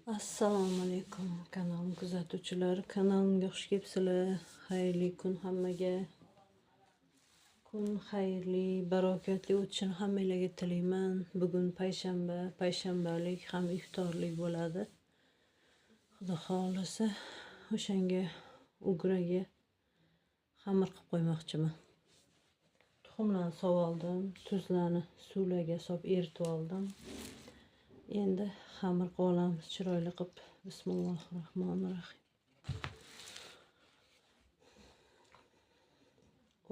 Assalomu alaykum kanalim kuzatuvchilari, kanalimga xush kelibsizlar. Xayrli kun hammaga. Kun xayrli, barakatli o'tishini hammalarga tilayman. Bugun payshanba, payshanbalik ham iftorlik bo'ladi. Xudo xolisa o'shanga ugraga xamir qilib qo'ymoqchiman. Tuxumlarni sovoldim, tuzlarni suvlarga solib eritib oldim. Endi xamir qilib olamiz chiroyli qilib. Bismillahirrohmanirrohim.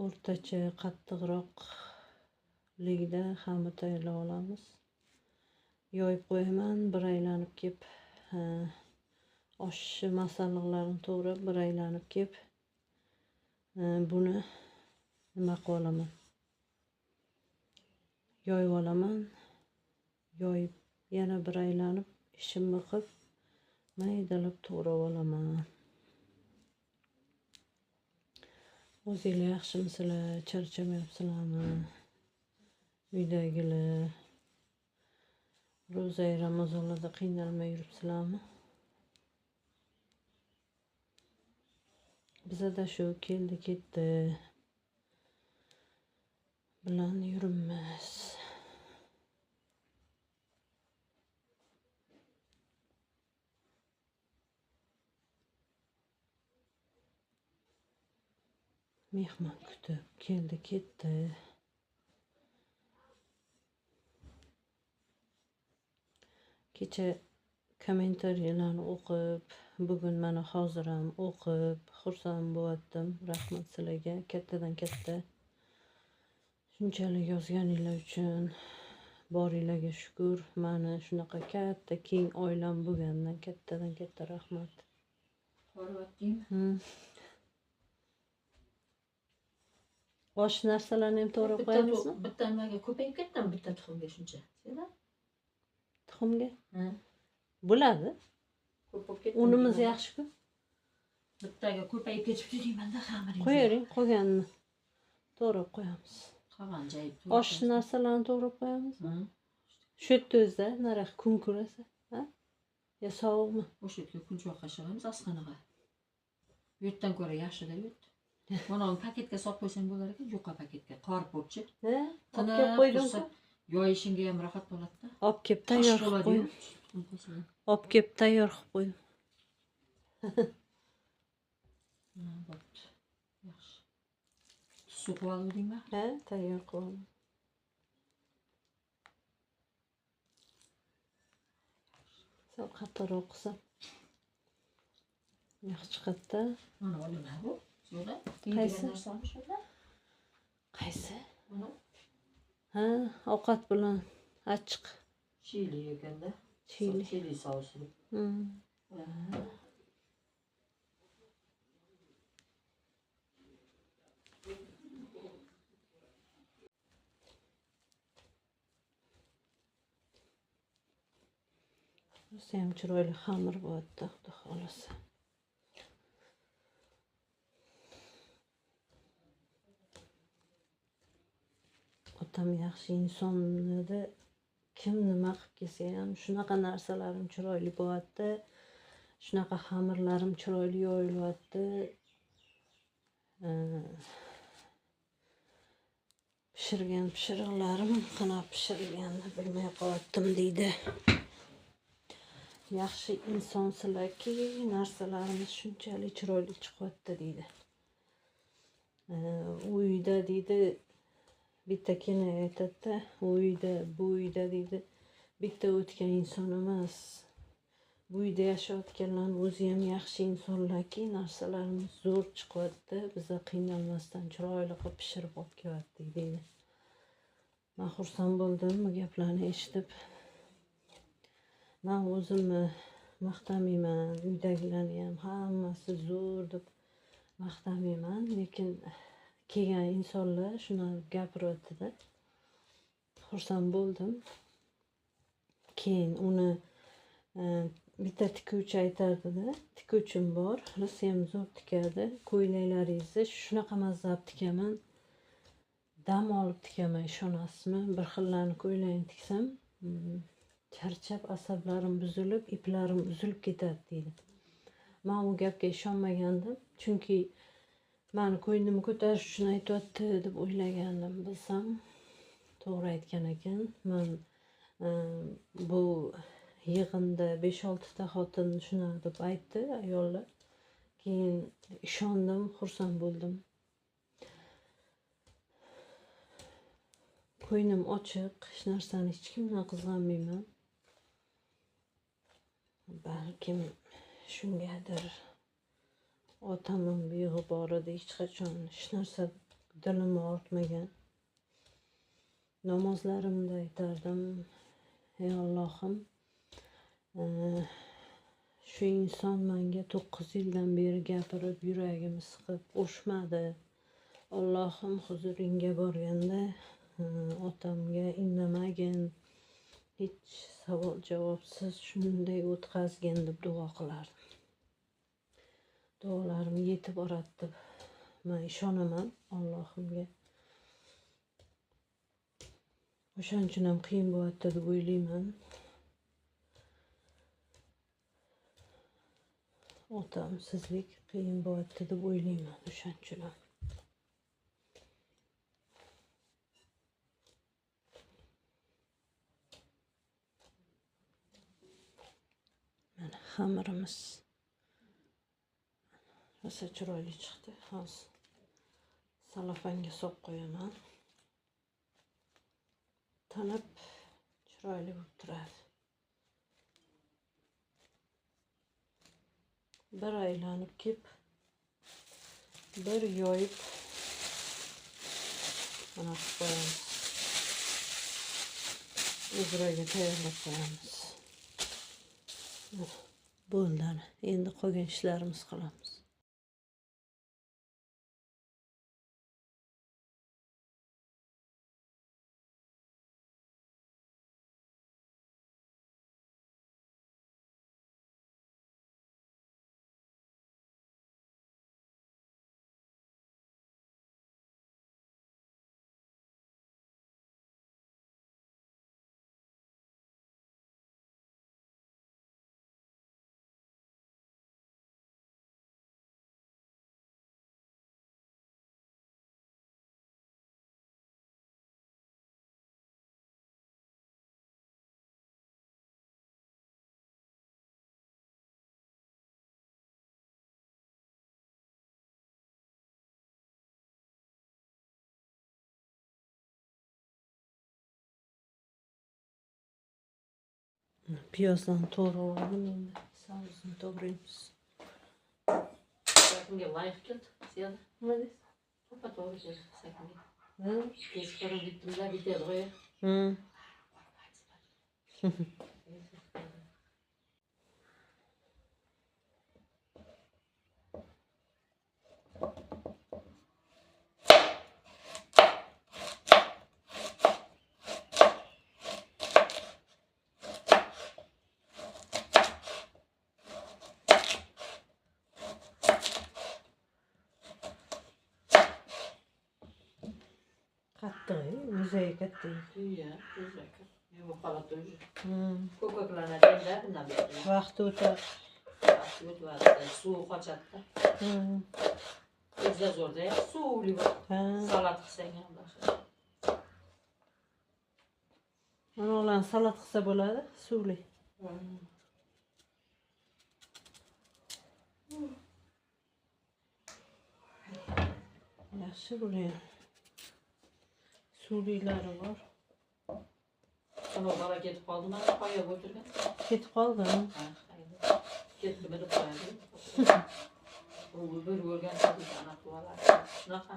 O'rtacha qattiqroqligida xamir tayyorlab olamiz. Yoyib qo'yaman, bir aylanib kelib osh masalliqlarini to'g'rab bir aylanib kelib buni nima qilib olaman? Yoyib olaman. Yoyib yana bir aylanib ishimni qilib maydalab to'g'rab olaman. O'zinglar yaxshimisizlar? Charchamayapsizlarmi? Uydagilar ro'za Ramazonlarda qiynalmay yuribsizlarmi? Bizada shu keldi ketdi bilan yuribmiz. Mehmon kutib keldi ketdi. Kecha kommentariyalarni o'qib, bugun mana hozir ham o'qib xursand bo'latdim. Rahmat sizlarga kattadan katta. Shunchalik yozganinglar uchun boringlarga shukr. Mani shunaqa katta keng oilam bo'lganidan kattadan katta rahmat. Osh narsalarni ham to'g'rab qo'yamizmi? Bitta nimaga ko'payib ketdimi? Bitta tuxumga shuncha. Tuxumga? Bo'ladi. Ko'p bo'lib ketdi. Unimiz yaxshi-ku. Bittaga ko'payib ketibdi deymanda xamiringiz. Qo'yavering, qolganini to'g'rab qo'yamiz. Qolgan joyi Osh narsalarni to'g'rab qo'yamiz. Shu yerda o'zida narx kun ko'rasa, ha? Yo sovuqmi? O'sha yerga kunchoq qashig'imiz asqanaga. Bu yerdan ko'ra yaxshi-da bu yerda. Mana uni paketga solib qo'ysang bo'lar ekan, juqa paketga, qorib bo'lib-chi. Ha? Olib kelib qo'ydim-ku. Yoyishingga ham rohat bo'ladi-da. Olib kelib tayyor qilib qo'ydim. Olib kelib tayyor qilib qo'ydim. Bo'pti. Yaxshi. Suv qilib oldingmi? Ha, tayyor qildim. Sal qattiqroq qilsam yaxshi chiqadi-da. Mana olaman bu. Yo'da. Qaysi? Qaysi? Ha, ovqat bilan achchiq. Chili ekanda. Chili sousi. Rosa ham chiroyli xamir bo'ladida, xudo xolasa. Otam yaxshi insonlarda kim nima qilib kelsa ham shunaqa narsalarim chiroyli bo'ladida. Shunaqa xamirlarim chiroyli yoyilyapti. Pishirgan pishiriqlarim qanday pishirilganini bilmay qoldim deydi. Yaxshi insonsizlarki, narsalarimiz shunchalik chiroyli chiqyapti deydi. Uyda deydi, bitta kina aytadi-da, uyda, bu uyda deydi, bitta o'tgan inson emas. Bu uyda yashayotganlar o'zi ham yaxshi insonlarki, narsalarimiz zo'r chiqyapti. Biza qiynalmasdan chiroyli qilib pishirib olib kelyapti deydi. Men xursand bo'ldim bu gaplarni eshitib. Men o'zimni maqtamayman, uydagilarni ham hammasi zo'r deb maqtamayman, lekin kelgan insonlar shuni gapiryapti-da. Xursand bo'ldim. Keyin uni bitta tikuvchi aytardi-da, tikuvchim bor, rosa ham zo'r tikadi. Ko'ylaklaringizni shunaqa mazza tikaman. Dam olib tikaman, ishonasizmi? Bir xillarni ko'ylagini tiksam, charchab asablarim buzilib, iplarim uzilib ketadi deydi. Men bu gapga ishonmagandim, chunki meni ko'nglimni ko'tarish uchun aytyapti deb o'ylagandim. Bilsam to'g'ri aytgan ekan. Men bu yig'inda 5-6 ta xotin shunaqa deb aytdi ayollar. Keyin ishondim, xursand bo'ldim. Ko'nglim ochiq, hech narsani hech kimdan qizg'anmayman. Balkim shungadir otamning buyog'i bor edi, hech qachon hech narsa dilimni ortmagan. Namozlarimda aytardim, ey Allohim, shu inson menga 9 yildan beri gapirib, yuragimni siqib urishmadi. Allohim huzuringga borganda otamga indamagin, hech savol javobsiz shunday o'tkazgin deb duo qilardim. Duolarim yetib boradi deb men ishonaman Allohimga. O'shaning uchun ham qiyin bo'lyapti deb o'ylayman. Otamsizlik qiyin bo'lyapti deb o'ylayman o'shaning uchun ham. Mana xamirimiz rosa chiroyli chiqdi. Hozir salofanga solib qo'yaman. Tanib chiroyli bo'lib turadi. Bir aylanib kelib, bir yoyib mana qilib qo'yamiz. Uzraga tayyorlab qo'yamiz. Bo'ldi. Endi qolgan ishlarimiz qilamiz. Piyozdan to'g'rab oldim, endi sabzini to'g'raymiz. Sakinga loyiq keldi. Sen Nima deysiz? to'pa to'g'ri keldi sakinga. Ha? Tezkor bittimda bitadi qo'y. Qattiq, yuzaga katta. Iya, tezak. Ne bu qalat o'zi. Ko'kaklanadi-da, bundan beri. Vaqt o'tar. Vaqt o'tadi, suv qochadi. O'zda zo'rda, suvli bor. Salat qilsang ham yaxshi. Mana ularni salat qilsa bo'ladi, suvli. Yaxshi bo'laydi. Suvlilari bor. Ana bola ketib qoldi, mana qo'yib o'tirgan. Ketib qoldimi? Ha, ketdi bilib qo'yadi. U bir o'rgan tabiiy ana qiladi. Shunaqa.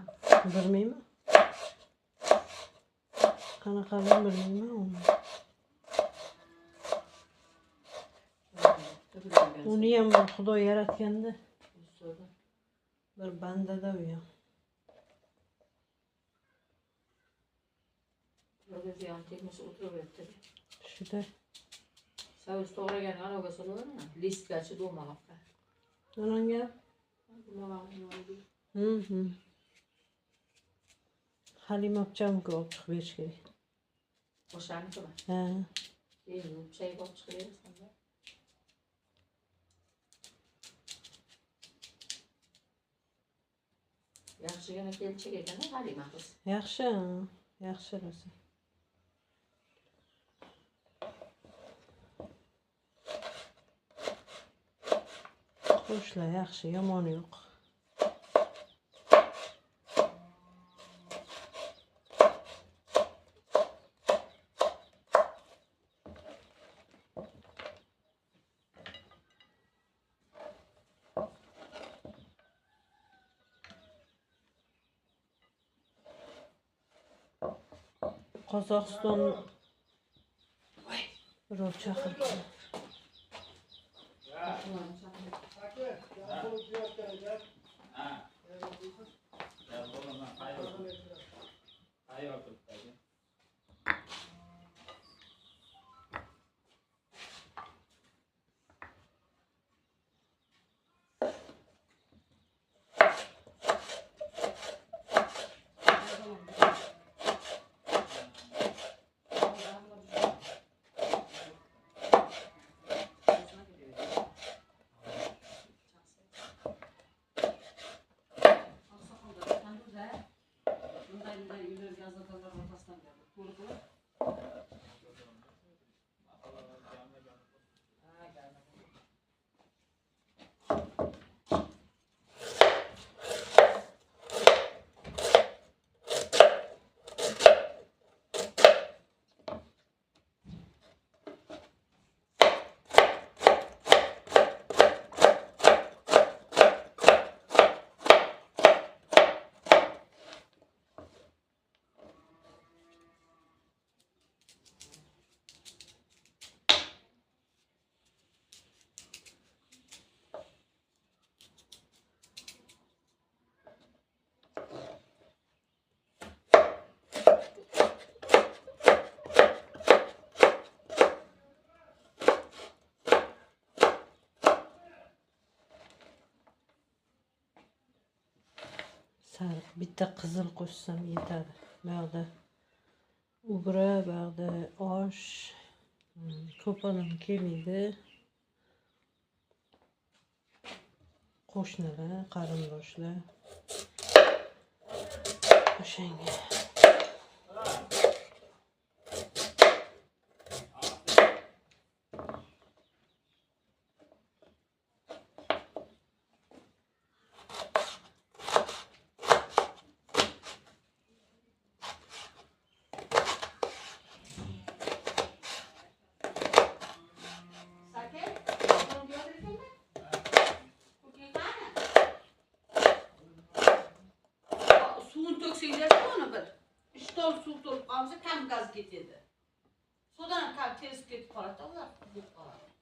Bilmayman. Qanaqaligini bilmayman uni. Uni ham Xudo yaratganda. Bir bandada u ham. Böyle yantıkmış oturuverdi. Shuda. Savuz to'g'ragan anaga so'raverma. Listgacha do'maloqqa. Nonga? Halima opchamga olib chiqib berish kerak. O'shaniki mi? Ha. Keyin çay bop chiqaversan da. Yaxshigina kelchak ekan Halima qiz. Yaxshi, yaxshi rosa. Qo'shlar yaxshi, yomoni yo'q. Qozog'iston birov chaqirdi. Sariq bitta qizil qo'shsam yetadi. Bu yoqda ugra, bu yoqda osh. Ko'p odam kelmaydi. Qo'shnilar, qarindoshlar. O'shanga. Suvun tökseyler onu bir. İşte suv to'lib qolsa kam gaz ketadi. So'dan kam tez ketib qoladi, ular qizib qoladi.